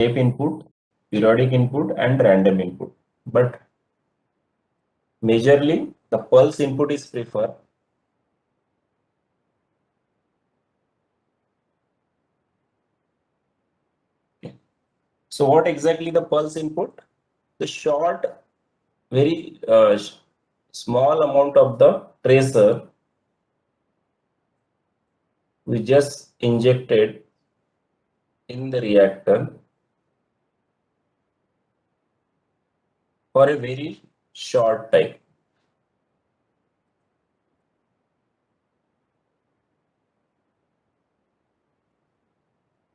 step input, periodic input, and random input. But majorly the pulse input is preferred. So what exactly the pulse input? The short, very small amount of the tracer we just injected in the reactor for a very short time.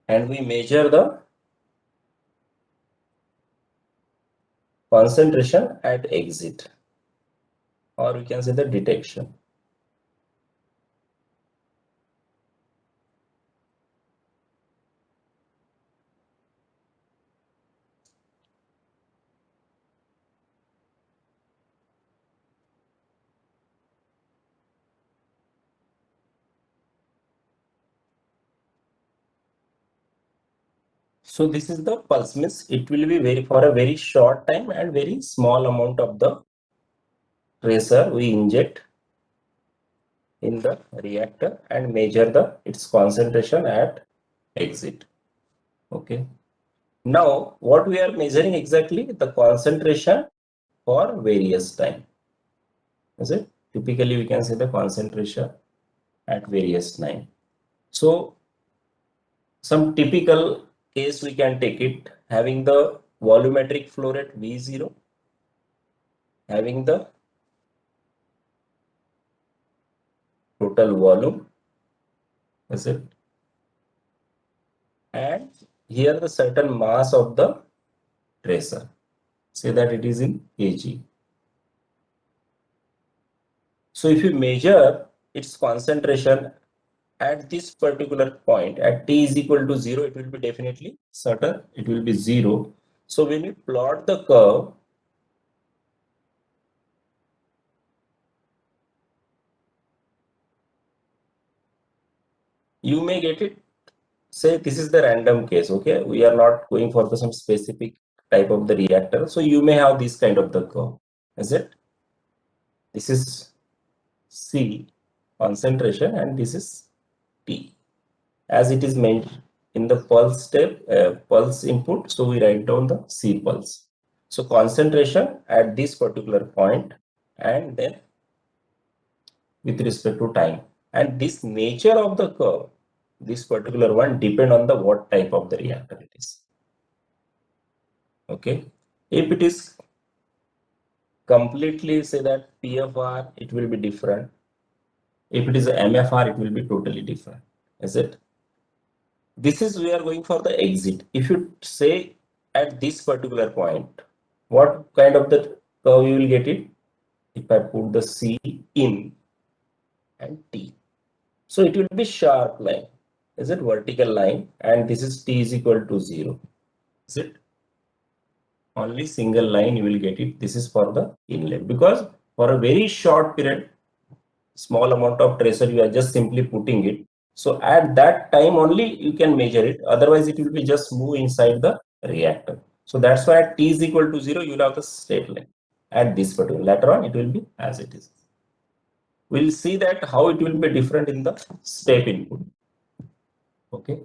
And we measure the concentration at exit, or we can say the detection. So this is the pulse, means it will be very for a very short time and very small amount of the tracer we inject in the reactor and measure the its concentration at exit. Okay. Now what we are measuring exactly? The concentration for various time. Is it? Typically we can say the concentration at various time. So some typical case we can take it, having the volumetric flow rate V0, having the total volume, is it? And here the certain mass of the tracer, say that it is in kg. So if you measure its concentration at this particular point, at t is equal to 0, it will be definitely certain, it will be 0. So when you plot the curve, you may get it. Say this is the random case, okay? We are not going for some specific type of the reactor. So you may have this kind of the curve, is it? This is C concentration and this is T. As it is mentioned in the pulse step, pulse input, so we write down the C pulse. So concentration at this particular point and then with respect to time. And this nature of the curve, this particular one depend on the what type of the reactor it is. Okay. If it is completely say that PFR, it will be different. If it is a MFR, it will be totally different. Is it? This is we are going for the exit. If you say at this particular point, what kind of the curve you will get it? If I put the C in and T. So it will be sharp line. Is it vertical line? And this is T is equal to 0. Is it? Only single line you will get it. This is for the inlet, because for a very short period, small amount of tracer you are just simply putting it. So at that time only you can measure it. Otherwise it will be just move inside the reactor. So that's why at t is equal to 0 you will have the straight line. At this particular, later on it will be as it is. We'll see that how it will be different in the step input. Okay.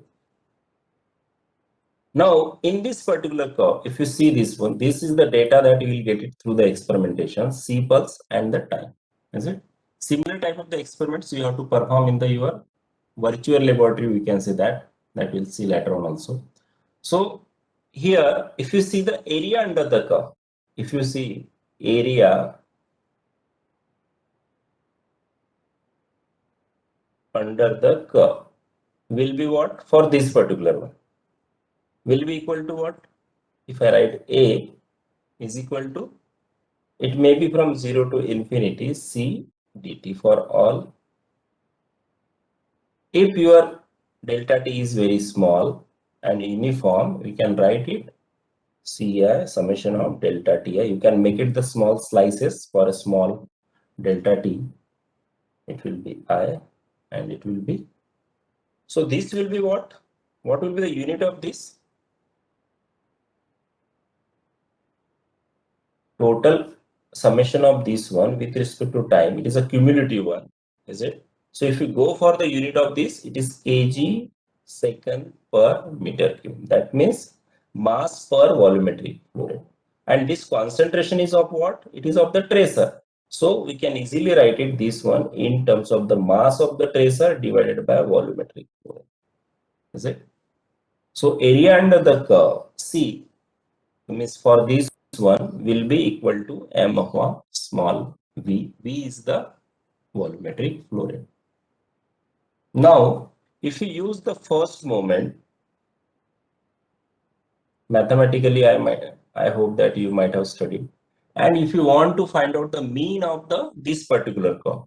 Now, in this particular curve, if you see this one, this is the data that you will get it through the experimentation, C pulse and the time. Is it? Similar type of the experiments you have to perform in the your virtual laboratory, we can say that we'll see later on also. So here, if you see the area under the curve, if you see area under the curve will be what for this particular one? Will be equal to what? If I write A is equal to, it may be from 0 to infinity C dt for all. If your delta t is very small and uniform, we can write it Ci summation of delta Ti. You can make it the small slices for a small delta T. It will be I and it will be. So this will be what? What will be the unit of this? total summation of this one with respect to time, it is a cumulative one, is it? So if you go for the unit of this, it is kg second per meter cube. That means mass per volumetric flow rate. And this concentration is of what? It is of the tracer. So we can easily write it this one in terms of the mass of the tracer divided by volumetric flow rate. Is it? So area under the curve C means for this one will be equal to m upon small v. V is the volumetric flow rate. Now, if you use the first moment, mathematically, I hope that you might have studied. And if you want to find out the mean of this particular curve,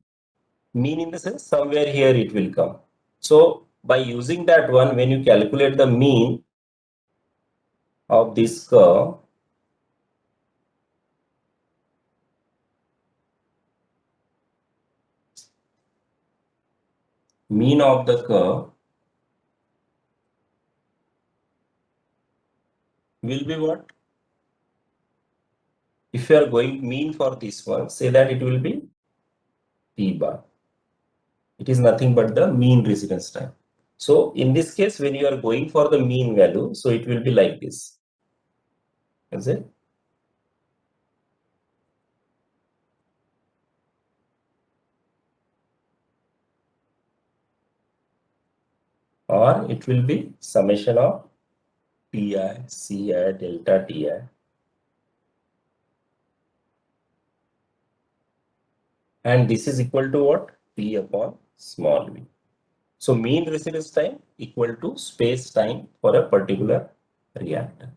mean in the sense somewhere here it will come. So by using that one, when you calculate the mean of this curve, mean of the curve will be what? If you are going mean for this one, say that it will be P bar. It is nothing but the mean residence time. So in this case, when you are going for the mean value, so it will be like this. Is it? Or it will be summation of Ti, Ci, delta Ti. And this is equal to what? P upon small v. So mean residence time equal to space time for a particular reactor.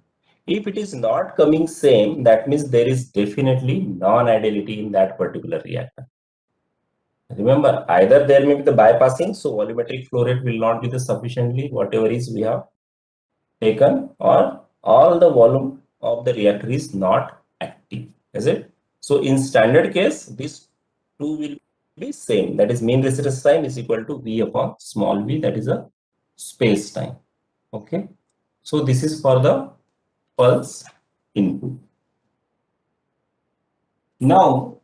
If it is not coming same, that means there is definitely non-ideality in that particular reactor. Remember, either there may be the bypassing, so volumetric flow rate will not be the sufficiently whatever is we have taken, or all the volume of the reactor is not active, is it? So in standard case, these two will be same. That is mean residence time is equal to V upon small v, that is a space time. Okay. So this is for the pulse input. Now,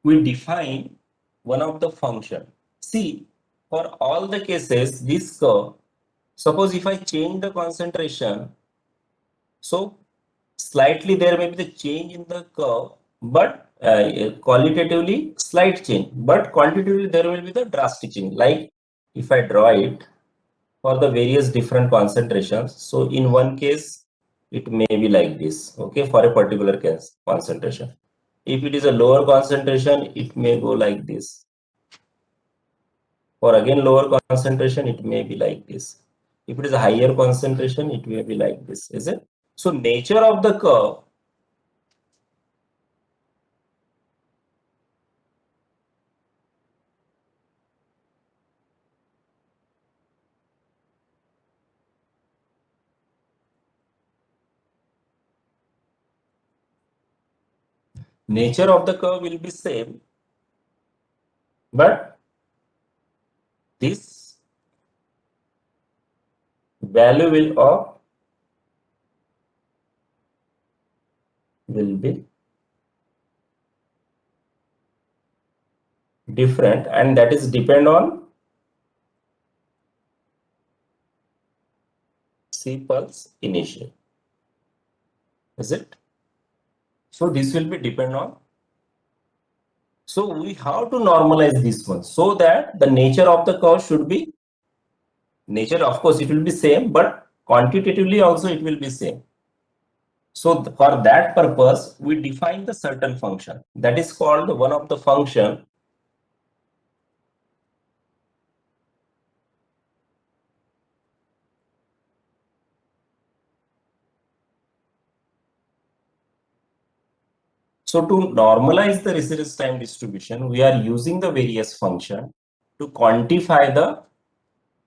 we define one of the function. See, for all the cases, this curve, suppose if I change the concentration, so slightly there may be the change in the curve, but qualitatively slight change, but quantitatively there will be the drastic change. Like if I draw it for the various different concentrations, so in one case it may be like this, okay, for a particular case concentration. If it is a lower concentration, it may go like this. For again lower concentration, it may be like this. If it is a higher concentration, it may be like this, is it? So nature of the curve, nature of the curve will be same, but this value will be different, and that is depend on C pulse initial, is it? So this will be depend on. So we have to normalize this one so that the nature of the curve should be nature. Of course, it will be same, but quantitatively also it will be same. So for that purpose, we define the certain function that is called one of the function So to normalize the residence time distribution, we are using the various function to quantify the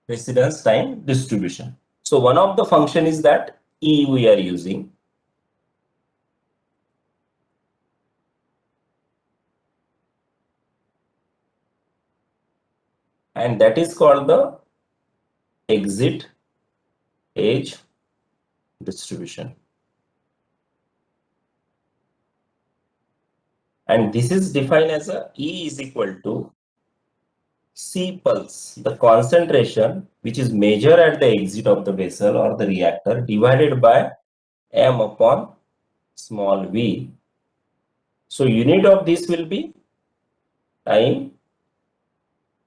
residence time distribution. So one of the function is that E we are using. And that is called the exit age distribution. And this is defined as a E is equal to C pulse, the concentration which is measured at the exit of the vessel or the reactor, divided by m upon small v. So unit of this will be time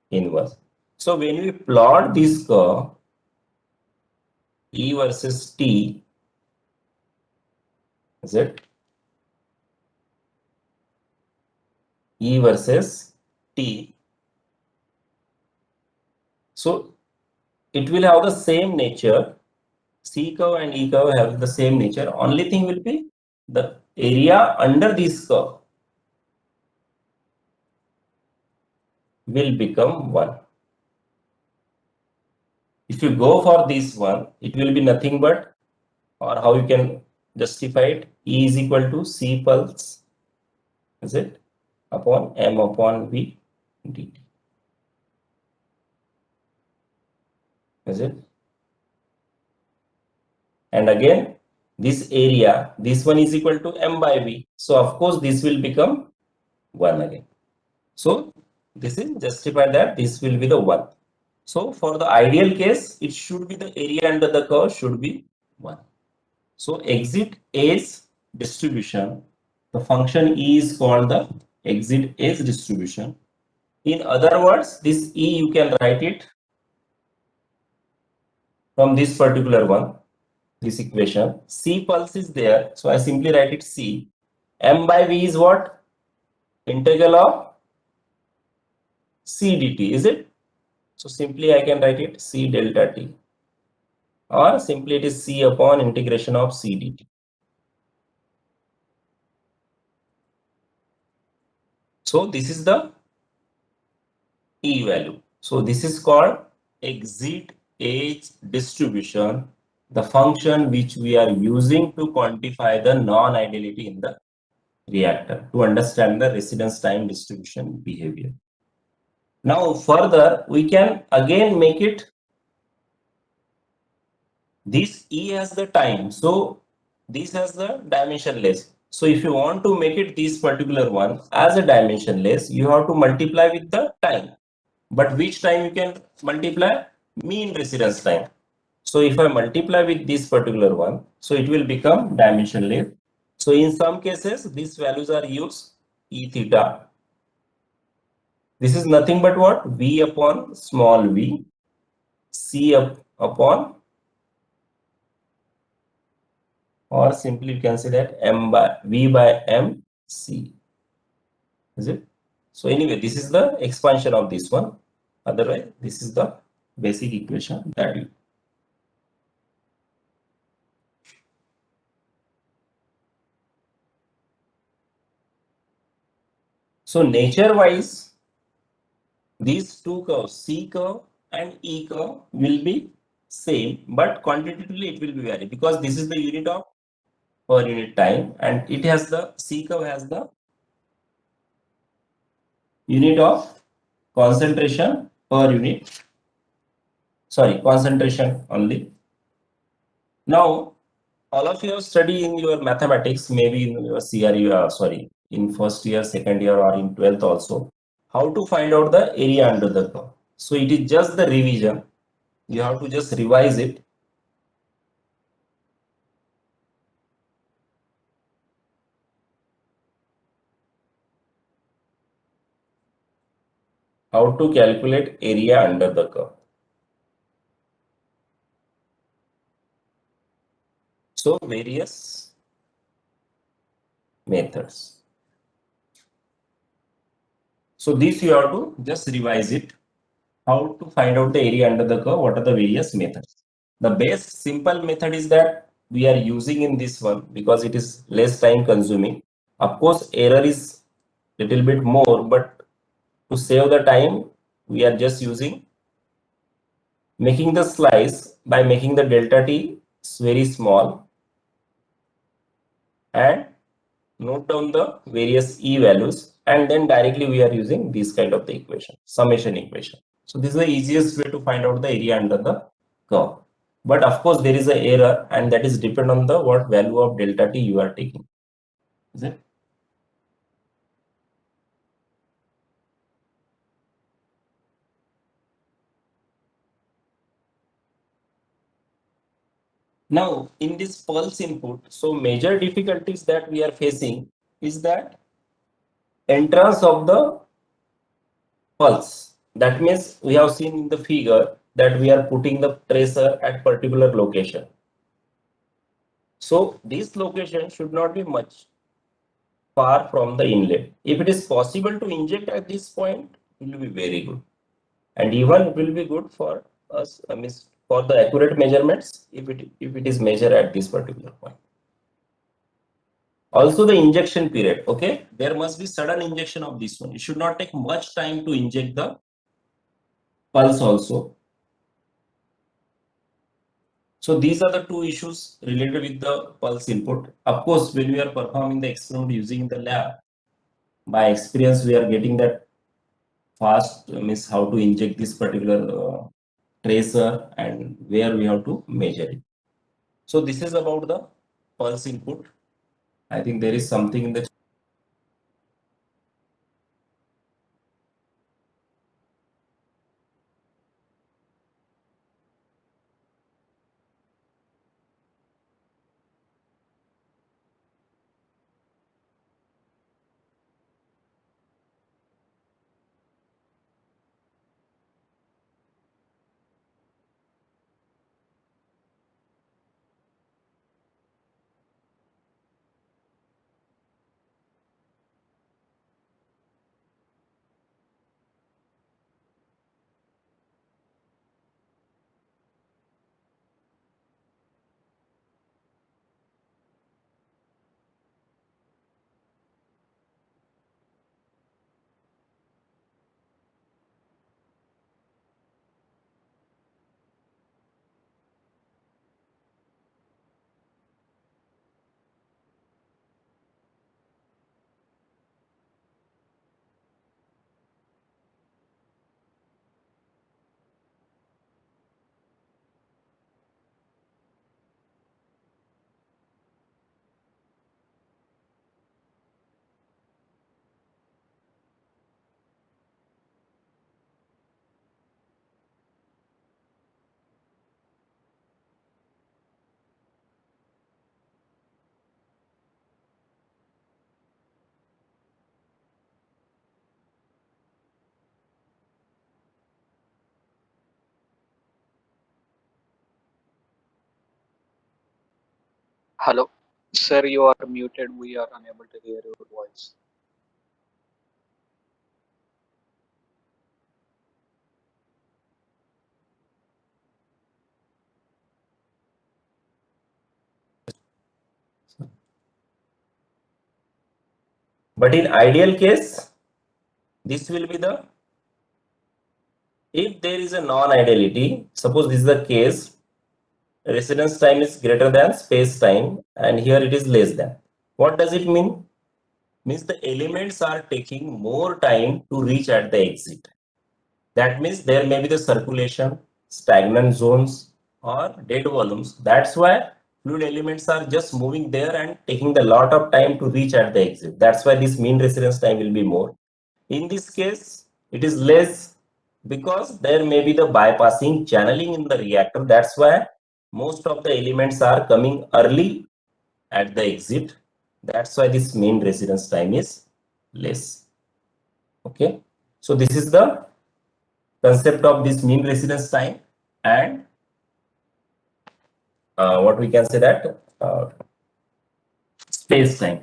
inverse. So when we plot this curve, E versus T, is it? E versus T. So it will have the same nature. C curve and E curve have the same nature. Only thing will be the area under this curve will become 1. If you go for this one, it will be nothing but, or how you can justify it, E is equal to C pulse, is it, upon M upon V dt. Is it? And again, this area, this one is equal to M by V. So of course, this will become 1 again. So this is justified that this will be the 1. So for the ideal case, it should be the area under the curve should be 1. So exit edge distribution, the function E is called the exit edge distribution. In other words, this E you can write it from this particular one, this equation. C pulse is there, so I simply write it C. M by V is what? Integral of C dt, is it? So simply I can write it C delta T, or simply it is C upon integration of C dt. So this is the E value. So this is called exit edge distribution, the function which we are using to quantify the non-ideality in the reactor to understand the residence time distribution behavior. Now further, we can again make it, this E has the time, so this has the dimensionless. So if you want to make it this particular one as a dimensionless, you have to multiply with the time. But which time you can multiply? Mean residence time. So if I multiply with this particular one, so it will become dimensionless. So in some cases, these values are used E theta. This is nothing but what? V upon small v, C upon, or simply you can say that M by V by M C. Is it? So anyway, this is the expansion of this one. Otherwise, this is the basic equation that you. So nature wise, these two curves, C curve and E curve, will be same, but quantitatively it will be vary because this is the unit of per unit time, and it has the C curve has the unit of concentration per unit. Sorry, concentration only. Now, all of you have studied in your mathematics, maybe in your CRE, in first year, second year, or in 12th also, how to find out the area under the curve. So it is just the revision. You have to just revise it. How to calculate area under the curve. So various methods. So this you have to just revise it. How to find out the area under the curve, what are the various methods. The best simple method is that we are using in this one because it is less time consuming. Of course, error is little bit more, but to save the time, we are just using making the slice by making the delta t very small and note down the various E values, and then directly we are using this kind of the equation, summation equation. So this is the easiest way to find out the area under the curve. But of course, there is an error, and that is depend on the what value of delta t you are taking. Is it? Now, in this pulse input, so major difficulties that we are facing is that entrance of the pulse. That means we have seen in the figure that we are putting the tracer at particular location. So this location should not be much far from the inlet. If it is possible to inject at this point, it will be very good. And even it will be good for us, I mean, for the accurate measurements if it is measured at this particular point. Also the injection period, okay, there must be sudden injection of this one. It should not take much time to inject the pulse also. So these are the two issues related with the pulse input. Of course, when we are performing the experiment using the lab, by experience we are getting that fast, means how to inject this particular tracer and where we have to measure it. So this is about the pulse input. I think there is something in the Hello, sir, you are muted. We are unable to hear your voice. but in ideal case, this will be the if there is a non-ideality, suppose this is the case, residence time is greater than space time, and here it is less than. What does it mean? Means the elements are taking more time to reach at the exit. That means there may be the circulation, stagnant zones, or dead volumes. That's why fluid elements are just moving there and taking the lot of time to reach at the exit. That's why this mean residence time will be more. In this case, it is less because there may be the bypassing channeling in the reactor. That's why most of the elements are coming early at the exit. That's why this mean residence time is less. Okay. So this is the concept of this mean residence time, and what we can say that space time.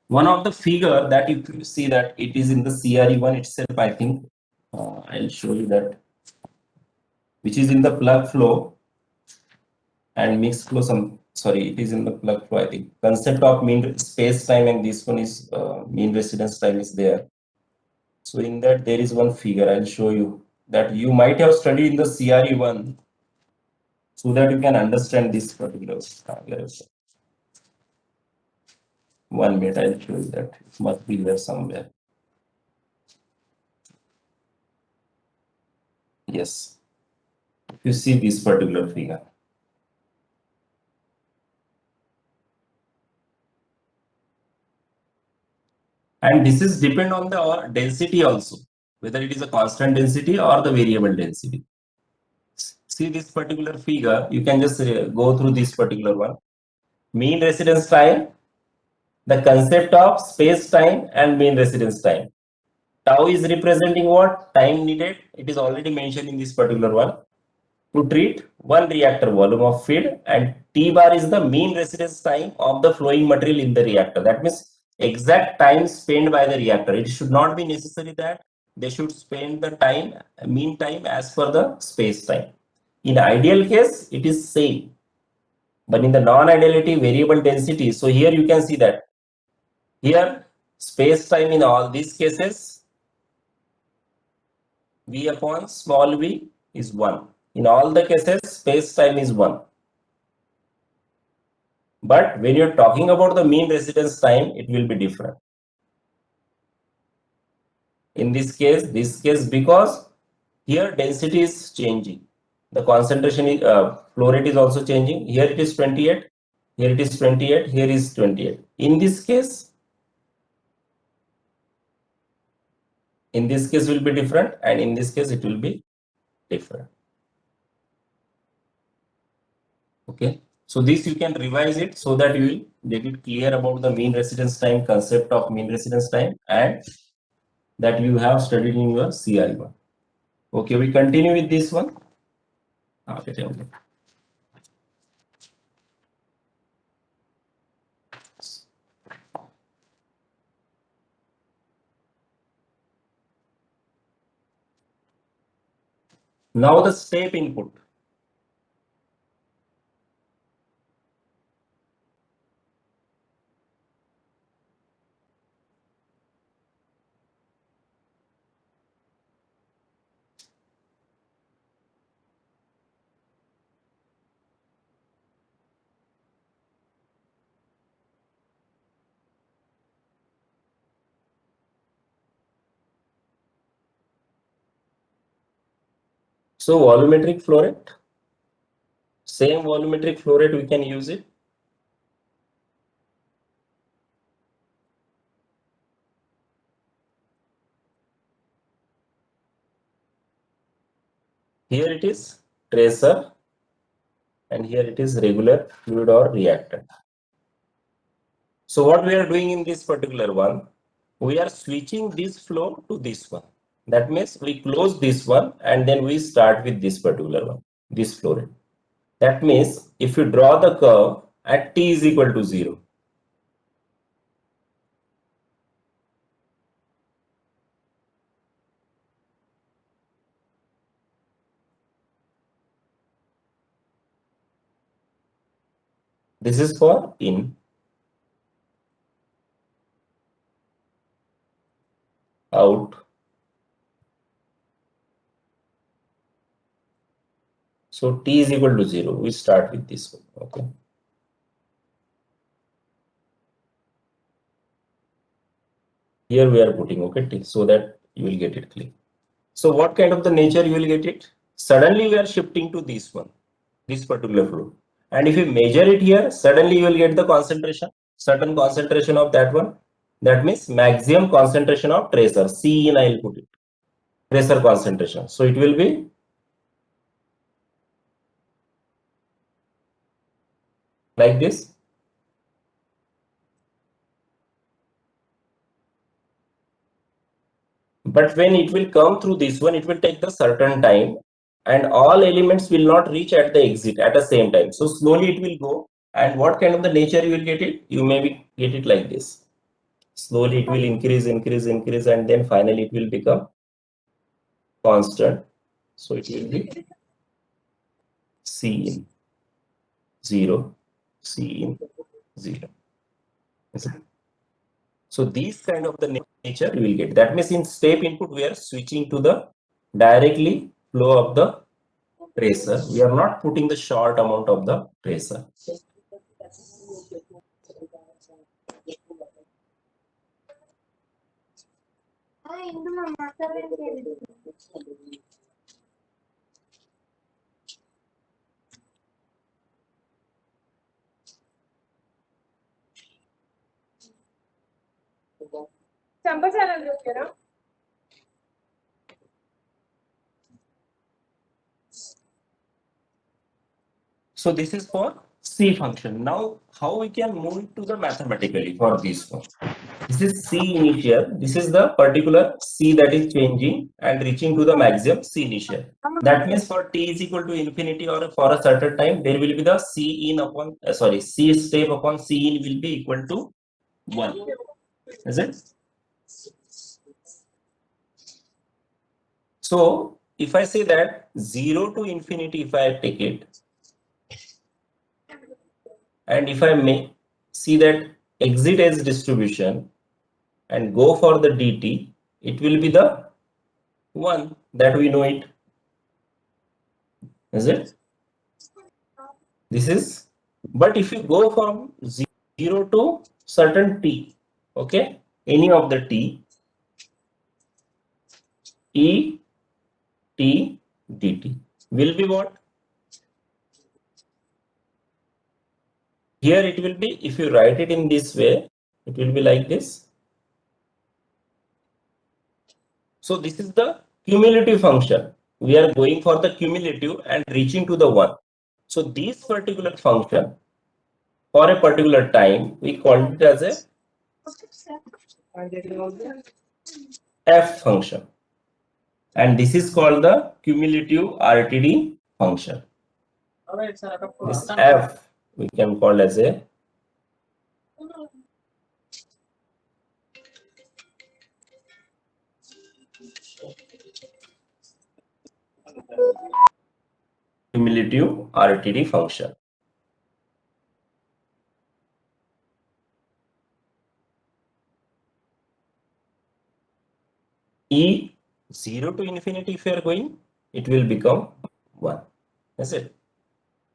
One of the figure that if you see that it is in the CRE1 itself, I think I'll show you that, which is in the plug flow and mixed flow. Sorry, it is in the plug flow. I think concept of mean space time, and this one is mean residence time is there. So in that there is one figure I'll show you that you might have studied in the CRE1, so that you can understand this particular. One minute, I'll show you that. It must be there somewhere. Yes. You see this particular figure. And this is depend on the density also, whether it is a constant density or the variable density. See this particular figure, you can just go through this particular one. Mean residence time, the concept of space time and mean residence time. Tau is representing what? Time needed. It is already mentioned in this particular one. To treat one reactor volume of feed, and T bar is the mean residence time of the flowing material in the reactor. That means exact time spent by the reactor. It should not be necessary that they should spend the time, mean time as per the space time. In ideal case, it is same. But in the non-ideality variable density, so here you can see that here space time in all these cases, V upon small v is 1. In all the cases, space time is 1. But when you're talking about the mean residence time, it will be different. In this case, because here density is changing. The concentration is, flow rate is also changing. Here it is 28, here it is 28, here is 28. In this case will be different, and in this case it will be different. Okay. So this you can revise it so that you will get it clear about the mean residence time, concept of mean residence time, and that you have studied in your CRE1. Okay, we continue with this one. Okay. Now the step input. So volumetric flow rate, same volumetric flow rate we can use it. Here it is tracer, and here it is regular fluid or reactant. So what we are doing in this particular one, we are switching this flow to this one. That means we close this one and then we start with this particular one, this flow rate. That means if you draw the curve at t is equal to 0, this is for in, out. So t is equal to 0. We start with this one. Okay. Here we are putting t so that you will get it clear. So what kind of the nature you will get it? Suddenly we are shifting to this one, this particular flow. And if you measure it here, suddenly you will get the concentration, certain concentration of that one. That means maximum concentration of tracer. C in I will put it. Tracer concentration. So it will be like this. But when it will come through this one, it will take the certain time, and all elements will not reach at the exit at the same time. So slowly it will go. And what kind of the nature you will get it? You maybe get it like this. Slowly it will increase, and then finally it will become constant. So it will be C in 0, C in 0. So these kind of the nature you will get. That means in step input, we are switching to the directly flow of the tracer. We are not putting the short amount of the tracer. So this is for C function. Now, how we can move to the mathematically for this one? This is C initial. This is the particular C that is changing and reaching to the maximum C initial. That means for t is equal to infinity or for a certain time, there will be the C in upon C step upon C in will be equal to 1. Is it? So if I say that 0 to infinity, if I take it, and if I may see that exit edge distribution and go for the dt, it will be the 1 that we know it. Is it? This is, but if you go from 0 to certain t, okay, any of the t, e t dt will be what? Here it will be, if you write it in this way, it will be like this. So this is the cumulative function. We are going for the cumulative and reaching to the 1. So this particular function for a particular time, we call it as a f function. And this is called the cumulative RTD function. This f we can call as a cumulative RTD function. E 0 to infinity, if you are going, it will become 1. Is it?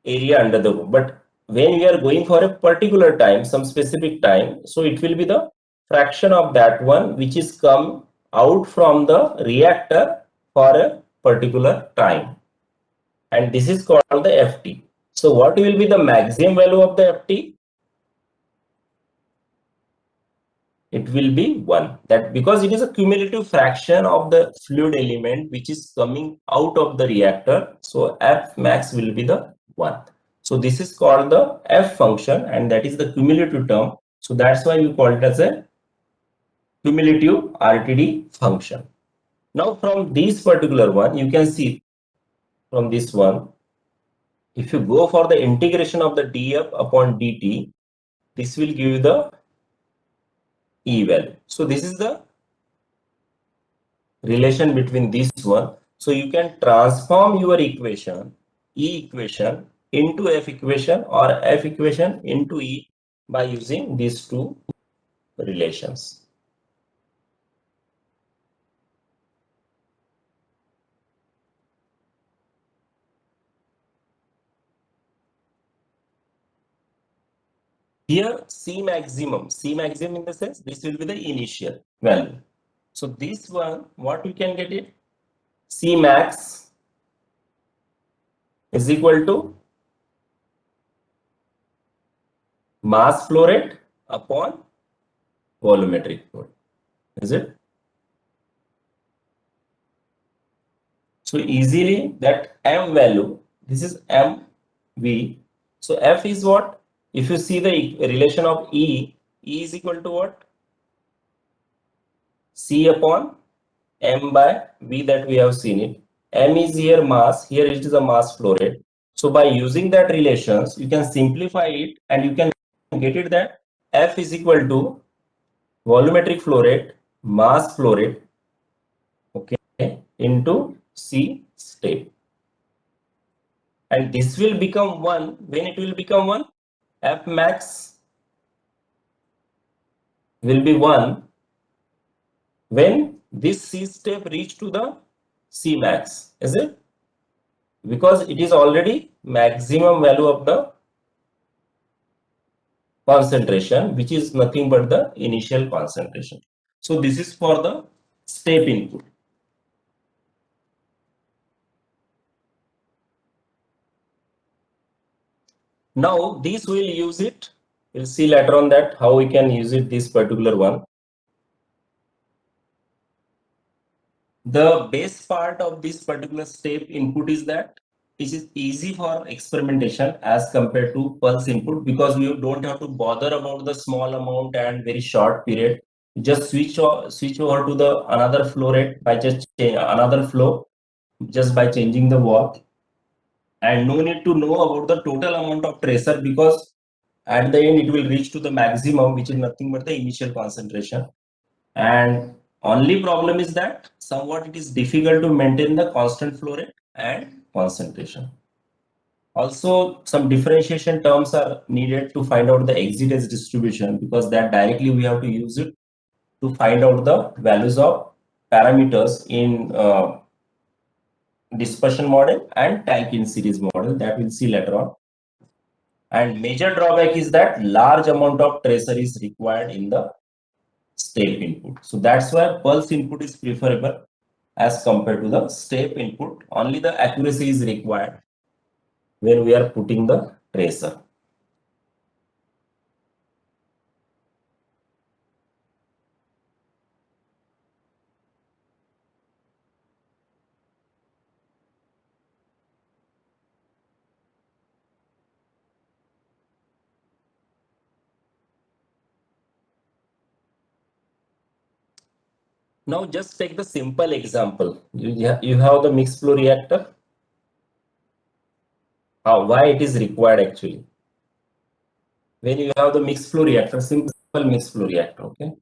Area under the room. But when we are going for a particular time, some specific time, so it will be the fraction of that one which is come out from the reactor for a particular time. And this is called the FT. So what will be the maximum value of the FT? It will be 1. That because it is a cumulative fraction of the fluid element which is coming out of the reactor. So F max will be the 1. So this is called the F function and that is the cumulative term. So that's why we call it as a cumulative RTD function. Now from this particular one, you can see from this one, if you go for the integration of the df upon dt, this will give you the E value. So this is the relation between this one. So you can transform your equation, E equation into F equation or F equation into E by using these two relations. Here C maximum in the sense this will be the initial value. So this one, what we can get it? C max is equal to mass flow rate upon volumetric flow. Is it? So easily that M value, this is MV. So F is what? If you see the relation of E is equal to what? C upon M by V that we have seen it. M is here mass, here it is a mass flow rate. So by using that relations, you can simplify it and you can get it that F is equal to volumetric flow rate, mass flow rate, okay, into C step. And this will become 1. When it will become 1? F max will be 1 when this C step reach to the C max. Is it? Because it is already maximum value of the concentration, which is nothing but the initial concentration. So this is for the step input. Now this will use it. We'll see later on that how we can use it, this particular one. The base part of this particular step input is that it is easy for experimentation as compared to pulse input, because you don't have to bother about the small amount and very short period. You just switch over to the another flow rate by just another flow just by changing the valve, and no need to know about the total amount of tracer, because at the end it will reach to the maximum, which is nothing but the initial concentration. And only problem is that somewhat it is difficult to maintain the constant flow rate and concentration. Also, some differentiation terms are needed to find out the exit edge distribution, because that directly we have to use it to find out the values of parameters in dispersion model and tank in series model, that we'll see later on. And major drawback is that large amount of tracer is required in the step input. So that's why pulse input is preferable as compared to the step input. Only the accuracy is required when we are putting the tracer. Now just take the simple example. You have the mixed flow reactor. Why it is required actually? When you have the mixed flow reactor, simple mixed flow reactor, okay?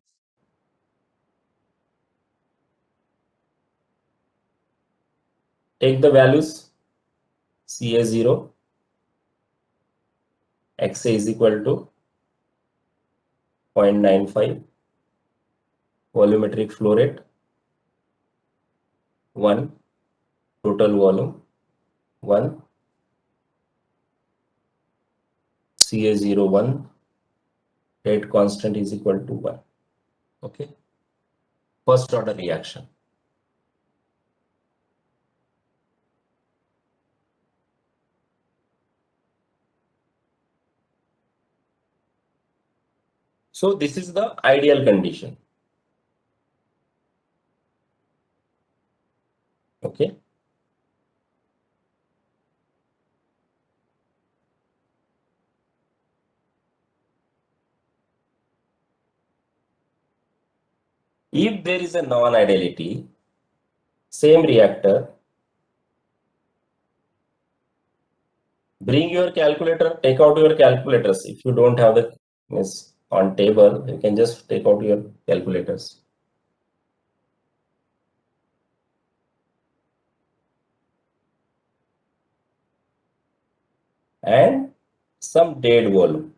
Take the values Ca0, Xa is equal to 0.95, volumetric flow rate 1, total volume 1, Ca01, rate constant is equal to 1. Okay, first order reaction. So this is the ideal condition. Okay. If there is a non-ideality, same reactor, bring your calculator, take out your calculators. If you don't have the on table, you can just take out your calculators. And some dead volume.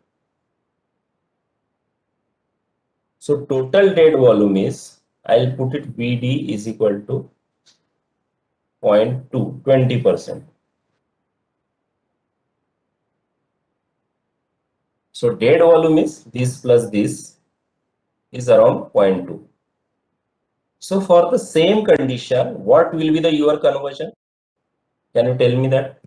So total dead volume is, I'll put it VD is equal to 0.2, 20%. So dead volume is this plus this is around 0.2. So for the same condition, what will be the your conversion? Can you tell me that?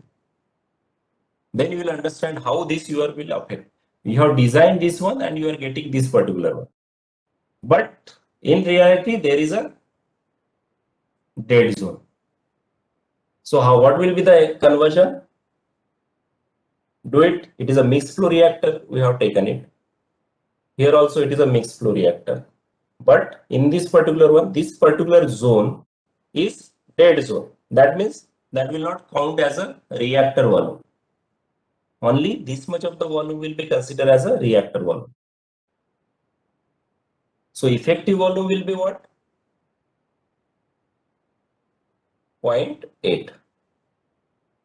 Then you will understand how this UR will affect. You have designed this one and you are getting this particular one. But in reality, there is a dead zone. So what will be the conversion? Do it. It is a mixed flow reactor. We have taken it. Here also it is a mixed flow reactor. But in this particular one, this particular zone is dead zone. That means that will not count as a reactor volume. Only this much of the volume will be considered as a reactor volume. So effective volume will be what? 0.8.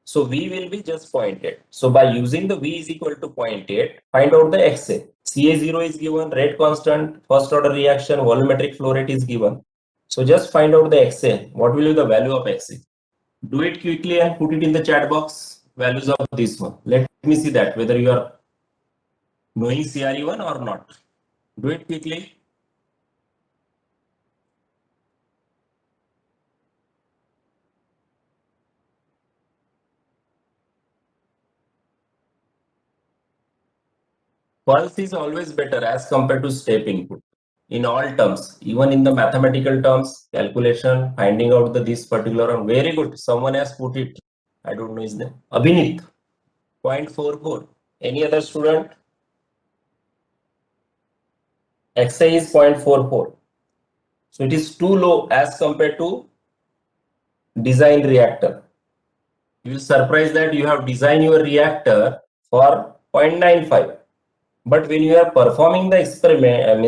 So V will be just 0.8. So by using the V is equal to 0.8, find out the Xa. Ca0 is given, rate constant, first order reaction, volumetric flow rate is given. So just find out the Xa. What will be the value of Xa? Do it quickly and put it in the chat box. Values of this one. Let me see that whether you are knowing CRE1 or not. Do it quickly. Pulse is always better as compared to step input. in all terms, even in the mathematical terms, calculation, finding out this particular one. Very good. Someone has put it. I don't know his name. Abhinit, 0.44. Any other student? XA is 0.44. So it is too low as compared to design reactor. You will surprise that you have designed your reactor for 0.95. But when you are performing the experiment,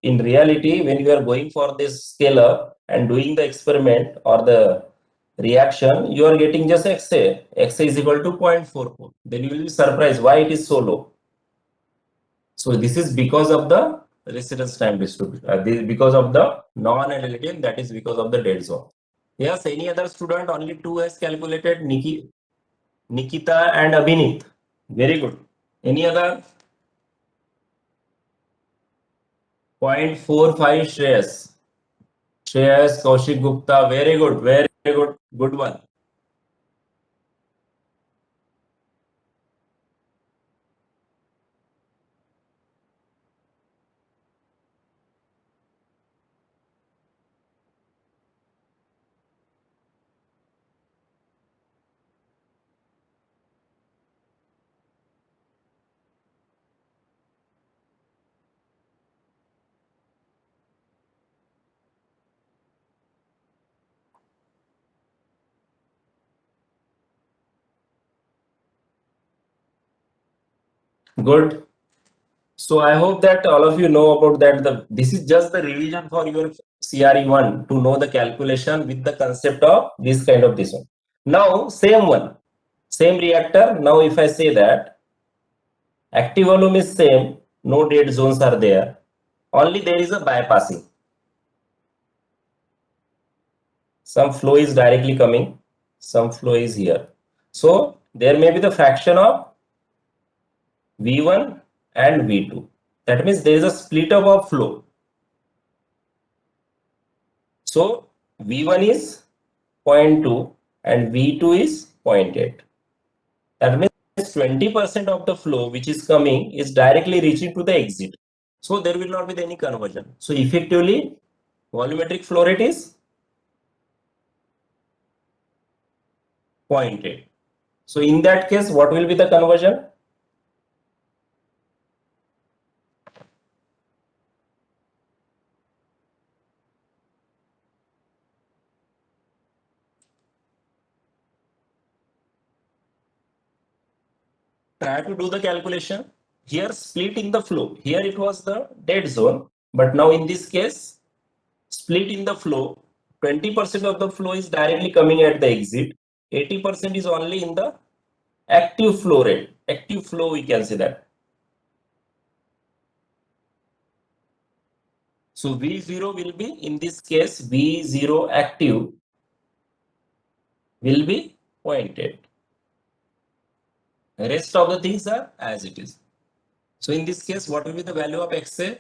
in reality, when you are going for this scalar and doing the experiment or the reaction, you are getting just XA. XA is equal to 0.44. Then you will be surprised why it is so low. So this is because of the residence time distribution, because of the non-analytic, that is because of the dead zone. Yes, any other student? Only two has calculated, Nikita and Abhinit. Very good. Any other? 0.45 Shreyas. Shreyas Kaushik Gupta. Very good. Very good. Good one. Good. So I hope that all of you know about that. This is just the revision for your CRE1 to know the calculation with the concept of this kind of this one. Now, same one, same reactor. Now, if I say that active volume is same, no dead zones are there, only there is a bypassing. Some flow is directly coming, some flow is here. So there may be the fraction of V1 and V2. That means there is a split up of flow. So V1 is 0.2 and V2 is 0.8. That means 20% of the flow which is coming is directly reaching to the exit. So there will not be any conversion. So effectively, volumetric flow rate is 0.8. So in that case, what will be the conversion? Try to do the calculation. Here split in the flow. Here it was the dead zone. But now in this case, split in the flow. 20% of the flow is directly coming at the exit. 80% is only in the active flow rate. Active flow, we can say that. So V0 will be, in this case, V0 active will be 0.8. Rest of the things are as it is. So in this case, what will be the value of XA?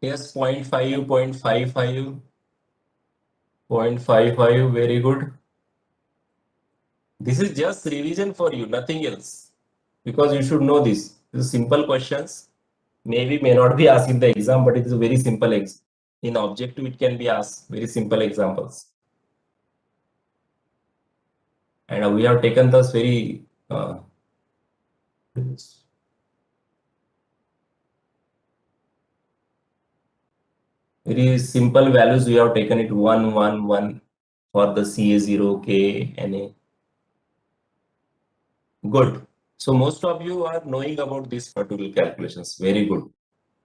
Yes, 0.5, 0.55, 0.55, very good. This is just revision for you, nothing else. Because you should know this. These are simple questions. Maybe may not be asked in the exam, but it is a very simple exam. In objective, it can be asked, very simple examples. And we have taken this very very simple values. We have taken it 1, 1, 1 for the CA0, K, NA. Good. So most of you are knowing about these particular calculations. Very good.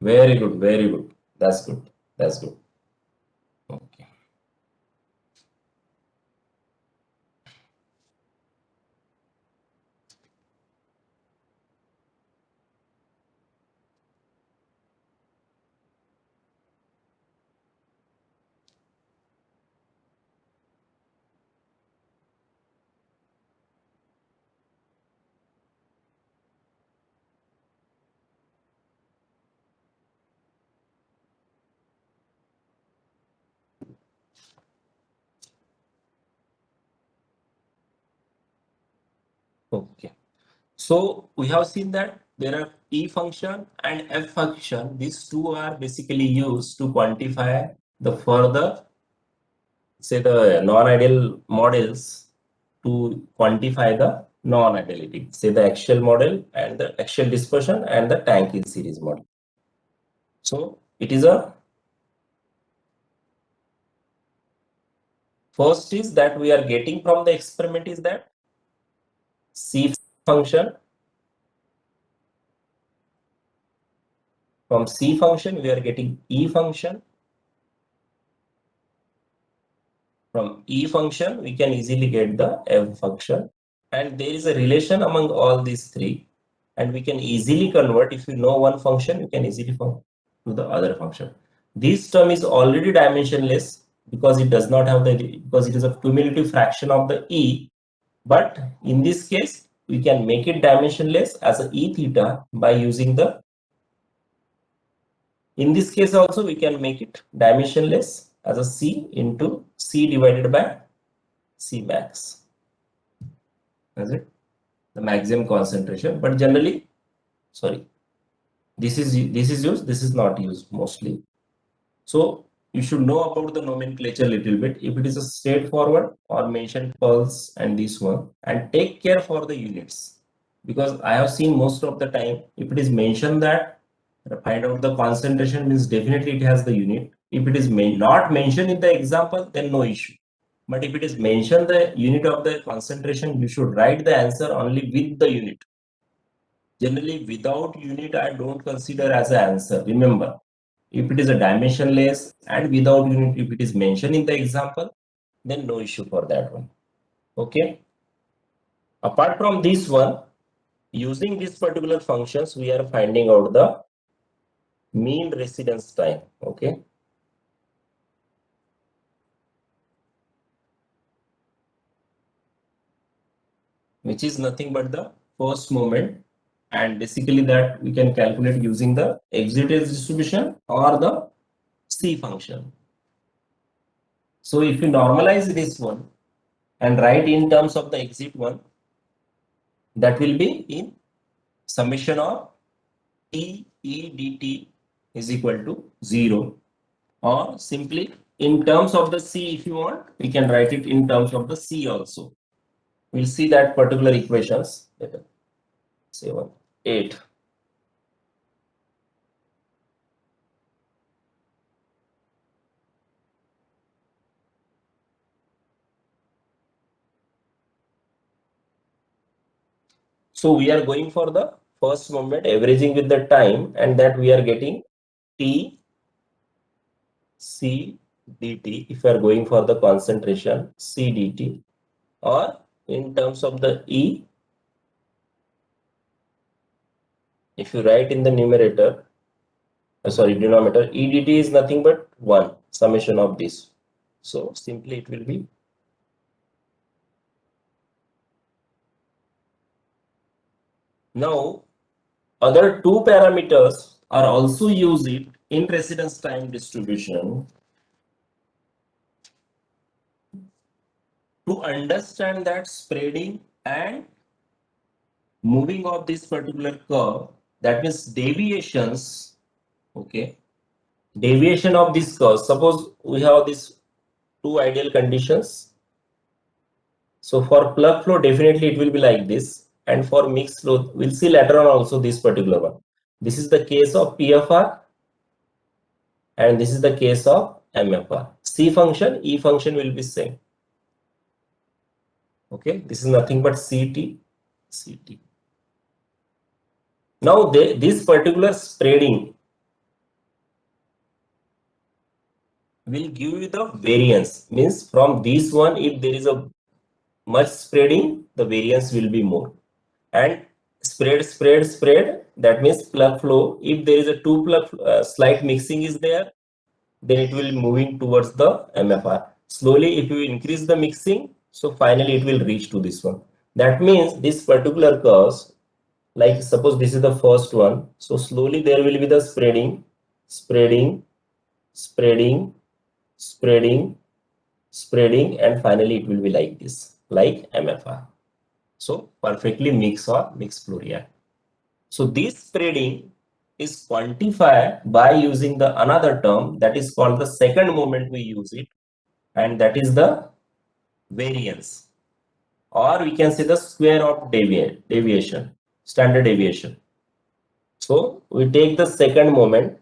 Very good. Very good. That's good. That's good. Okay. Okay. So we have seen that there are E function and F function. These two are basically used to quantify the further, say, the non-ideal models to quantify the non-ideality, say the axial model and the axial dispersion and the tank in series model. So it is a first is that we are getting from the experiment is that C function. From C function, we are getting E function. From E function, we can easily get the F function. And there is a relation among all these three. And we can easily convert, if you know one function, you can easily convert to the other function. This term is already dimensionless because it does not have because it is a cumulative fraction of the E. But in this case, we can make it dimensionless as a E theta by using the, in this case also we can make it dimensionless as a C into C divided by C max. Is it the maximum concentration? But generally, sorry, this is used, this is not used mostly. So you should know about the nomenclature a little bit. If it is a straightforward or mention pulse and this one, and take care for the units, because I have seen most of the time if it is mentioned that find out the concentration means definitely it has the unit. If it is not mentioned in the example, then no issue. But if it is mentioned the unit of the concentration, you should write the answer only with the unit. Generally, without unit, I don't consider as an answer. Remember, if it is a dimensionless and without unit, if it is mentioned in the example, then no issue for that one. Okay. Apart from this one, using these particular functions, we are finding out the mean residence time. Okay. Which is nothing but the first moment, and basically that we can calculate using the exit distribution or the C function. So if you normalize this one and write in terms of the exit one, that will be in summation of T E dt is equal to 0, or simply in terms of the C, if you want, we can write it in terms of the C also. We'll see that particular equations later. 7, 8. So we are going for the first moment averaging with the time, and that we are getting T C dt if we are going for the concentration C dt, or in terms of the E, if you write in the numerator, denominator, E dt is nothing but 1 summation of this. So simply it will be now. Other two parameters are also used in residence time distribution to understand that spreading and moving of this particular curve, that means deviations. Okay, deviation of this curve. Suppose we have these two ideal conditions. So for plug flow, definitely it will be like this, and for mixed flow, we'll see later on also this particular one. This is the case of PFR, and this is the case of MFR. C function, E function will be same. Okay, this is nothing but CT. Now this particular spreading will give you the variance. Means from this one, if there is a much spreading, the variance will be more. And spread, that means plug flow. If there is a two plug slight mixing is there, then it will moving towards the MFR. Slowly, if you increase the mixing, so finally it will reach to this one. That means this particular curves, like suppose this is the first one, so slowly there will be the spreading, and finally it will be like this, like MFR. So perfectly mix or mixed flow react. So this spreading is quantified by using the another term that is called the second moment we use it, and that is the variance, or we can say the square of deviation, standard deviation. So we take the second moment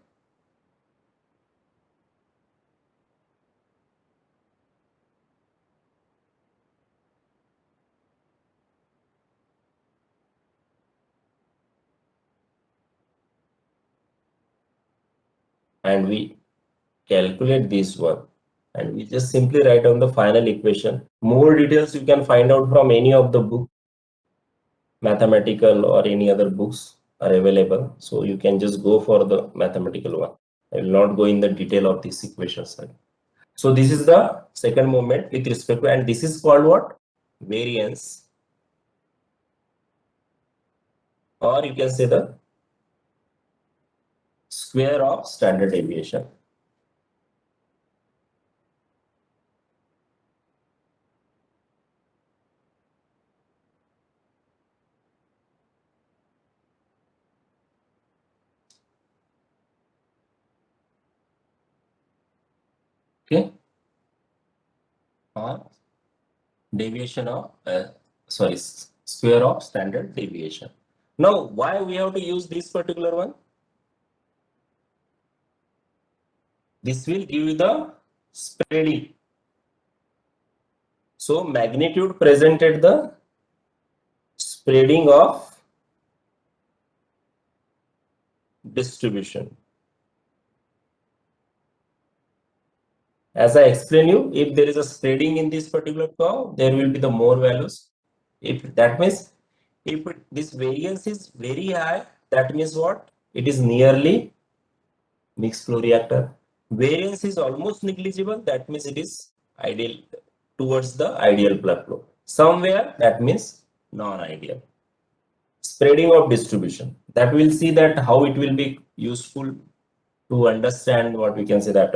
and we calculate this one, and we just simply write down the final equation. More details you can find out from any of the book, mathematical or any other books are available. So you can just go for the mathematical one. I will not go in the detail of this equation side. So this is the second moment with respect to, and this is called what? Variance, or you can say the square of standard deviation. Okay, or deviation of square of standard deviation. Now why we have to use this particular one? This will give you the spreading. So magnitude presented the spreading of distribution. As I explained you, if there is a spreading in this particular curve, there will be the more values. If that means this variance is very high, that means what? It is nearly mixed flow reactor. Variance is almost negligible, that means it is ideal towards the ideal blood flow. Somewhere that means non-ideal. Spreading of distribution, that we'll see that how it will be useful to understand what we can say that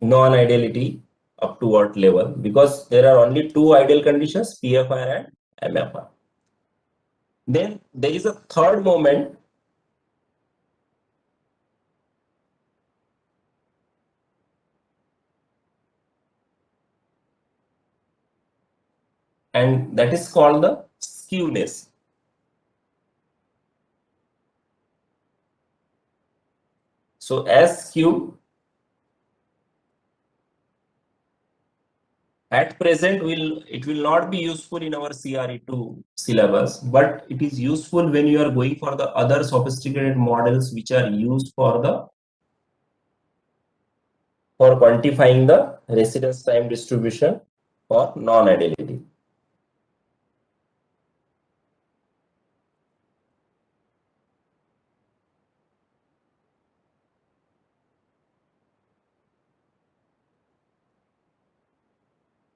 non-ideality up to what level, because there are only two ideal conditions, PFR and MFR. Then there is a third moment, and that is called the skewness. So as skew at present it will not be useful in our CRE2 syllabus, but it is useful when you are going for the other sophisticated models which are used for quantifying the residence time distribution for non-ideality.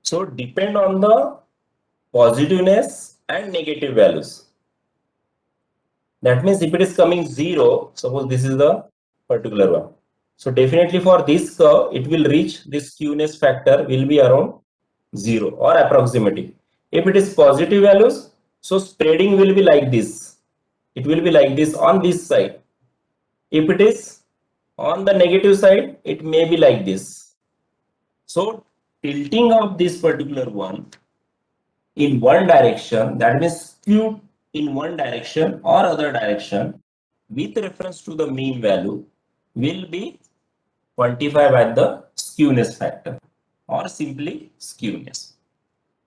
So depend on the positiveness and negative values. That means if it is coming 0, suppose this is the particular one. So definitely for this curve, it will reach this skewness factor will be around 0 or approximately. If it is positive values, so spreading will be like this. It will be like this on this side. If it is on the negative side, it may be like this. So tilting of this particular one in one direction, that means skewed in one direction or other direction with reference to the mean value, will be quantified by the skewness factor or simply skewness.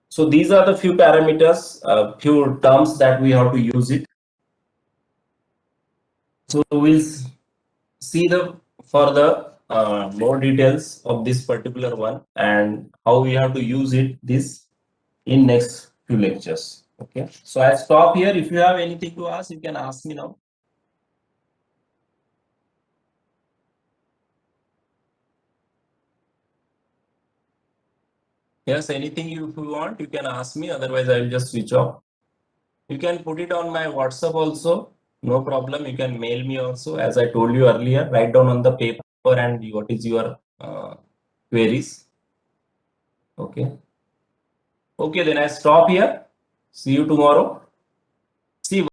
So these are the few parameters, few terms that we have to use it. So we'll see the further more details of this particular one and how we have to use it this in next few lectures. Okay, so I stop here. If you have anything to ask, you can ask me now. Yes, anything if you want, you can ask me. Otherwise, I will just switch off. You can put it on my WhatsApp also. No problem. You can mail me also. As I told you earlier, write down on the paper and what is your queries. Okay. Okay, then I stop here. See you tomorrow. See